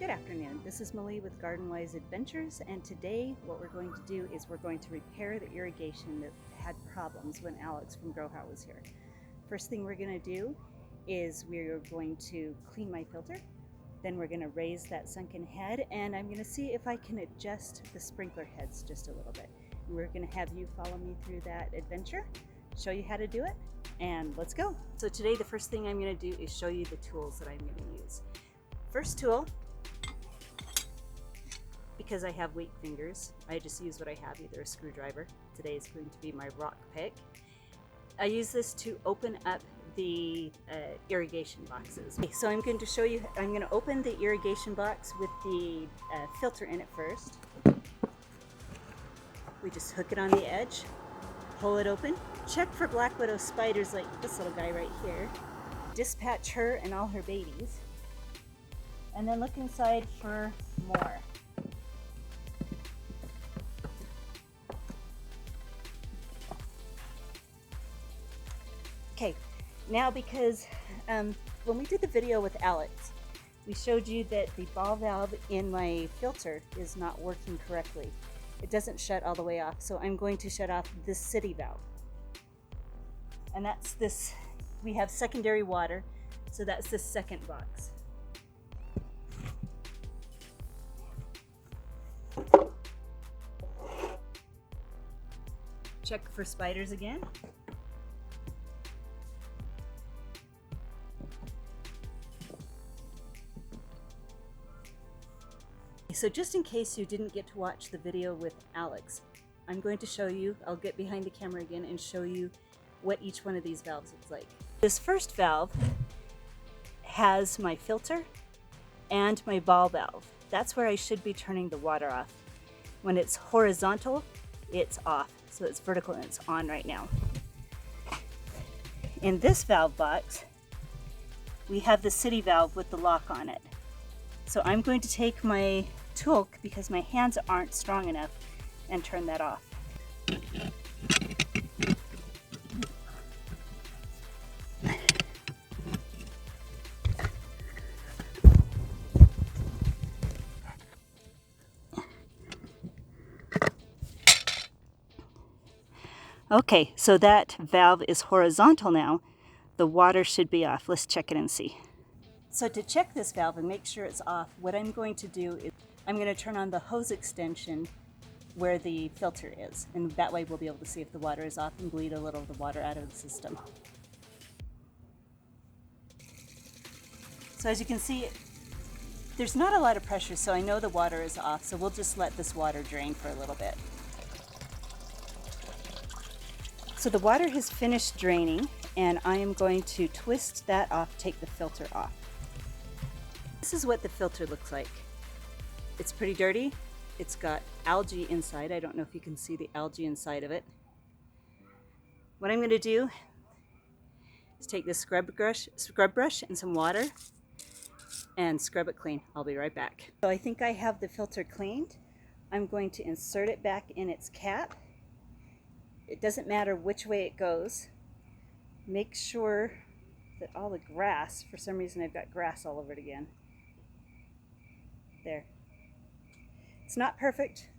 Good afternoon, this is Malie with Garden Wise Adventures, and today what we're going to do is we're going to repair the irrigation that had problems when Alex from Grow How was here. First thing we're going to do is we're going to clean my filter, then we're going to raise that sunken head, and I'm going to see if I can adjust the sprinkler heads just a little bit. And we're going to have you follow me through that adventure, show you how to do it, and let's go. So today the first thing I'm going to do is show you the tools that I'm going to use. First tool, because I have weak fingers, I just use what I have, either a screwdriver. Today is going to be my rock pick. I use this to open up the irrigation boxes. So I'm going to show you, I'm going to open the irrigation box with the filter in it first. We just hook it on the edge, pull it open, check for black widow spiders like this little guy right here, dispatch her and all her babies, and then look inside for more. Okay, now because when we did the video with Alex, we showed you that the ball valve in my filter is not working correctly. It doesn't shut all the way off, so I'm going to shut off this city valve. And that's this, we have secondary water, so that's the second box. Check for spiders again. So just in case you didn't get to watch the video with Alex, I'm going to show you, I'll get behind the camera again and show you what each one of these valves looks like. This first valve has my filter and my ball valve. That's where I should be turning the water off. When it's horizontal, it's off. So it's vertical and it's on right now. In this valve box, we have the city valve with the lock on it. So I'm going to take my tool, because my hands aren't strong enough, and turn that off. Okay, so that valve is horizontal now. The water should be off. Let's check it and see. So to check this valve and make sure it's off, what I'm going to do is I'm going to turn on the hose extension where the filter is, and that way we'll be able to see if the water is off and bleed a little of the water out of the system. So as you can see, there's not a lot of pressure, so I know the water is off, so we'll just let this water drain for a little bit. So the water has finished draining, and I am going to twist that off, take the filter off. This is what the filter looks like. It's pretty dirty. It's got algae inside. I don't know if you can see the algae inside of it. What I'm going to do is take this scrub brush and some water and scrub it clean. I'll be right back. So I think I have the filter cleaned. I'm going to insert it back in its cap. It doesn't matter which way it goes. Make sure that all the grass, for some reason I've got grass all over it again. There. It's not perfect,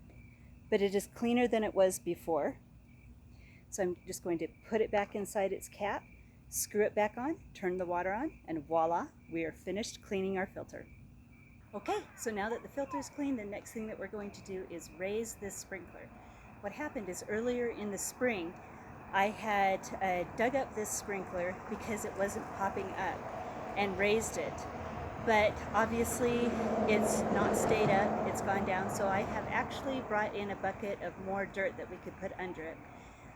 but it is cleaner than it was before. So I'm just going to put it back inside its cap, screw it back on, turn the water on, and voila, we are finished cleaning our filter. Okay, so now that the filter is clean, the next thing that we're going to do is raise this sprinkler. What happened is earlier in the spring, I had dug up this sprinkler because it wasn't popping up and raised it. But obviously it's not stayed up, it's gone down, so I have actually brought in a bucket of more dirt that we could put under it.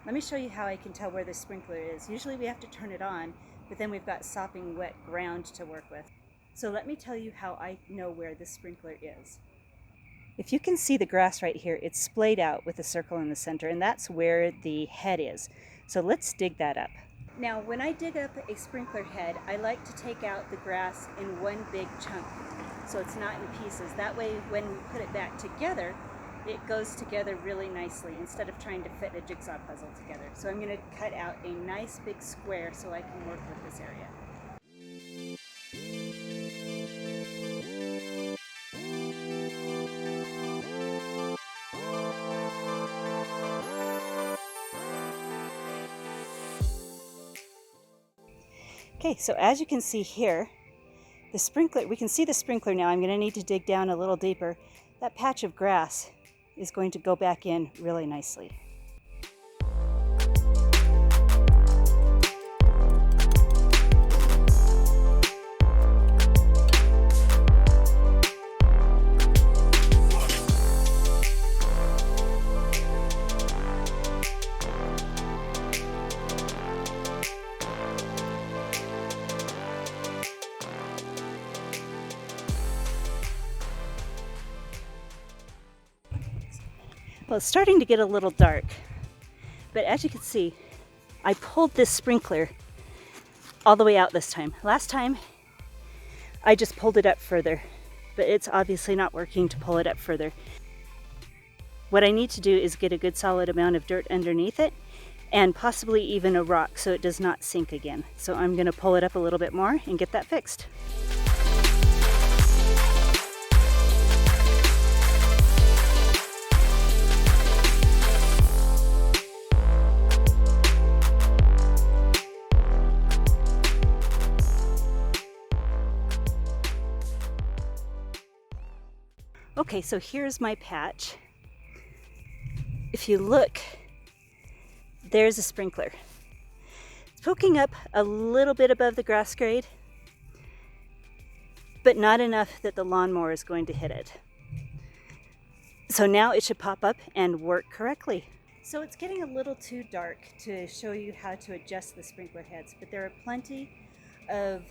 Let me show you how I can tell where the sprinkler is. Usually we have to turn it on, but then we've got sopping wet ground to work with. So let me tell you how I know where the sprinkler is. If you can see the grass right here, it's splayed out with a circle in the center, and that's where the head is. So let's dig that up. Now, when I dig up a sprinkler head, I like to take out the grass in one big chunk, so it's not in pieces. That way, when we put it back together, it goes together really nicely instead of trying to fit a jigsaw puzzle together. So I'm going to cut out a nice big square so I can work with this area. Okay, so as you can see here, the sprinkler, we can see the sprinkler now. I'm going to need to dig down a little deeper. That patch of grass is going to go back in really nicely. Well, it's starting to get a little dark, but as you can see, I pulled this sprinkler all the way out this time. Last time, I just pulled it up further, but it's obviously not working to pull it up further. What I need to do is get a good solid amount of dirt underneath it and possibly even a rock so it does not sink again. So I'm going to pull it up a little bit more and get that fixed. Okay, so here's my patch. If you look, there's a sprinkler. It's poking up a little bit above the grass grade, but not enough that the lawnmower is going to hit it. So now it should pop up and work correctly. So it's getting a little too dark to show you how to adjust the sprinkler heads, but there are plenty of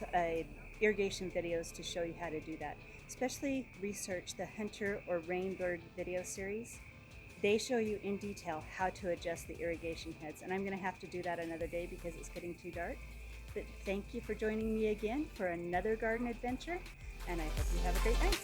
irrigation videos to show you how to do that. Especially research the Hunter or Rainbird video series. They show you in detail how to adjust the irrigation heads, and I'm going to have to do that another day because it's getting too dark. But thank you for joining me again for another garden adventure, and I hope you have a great night.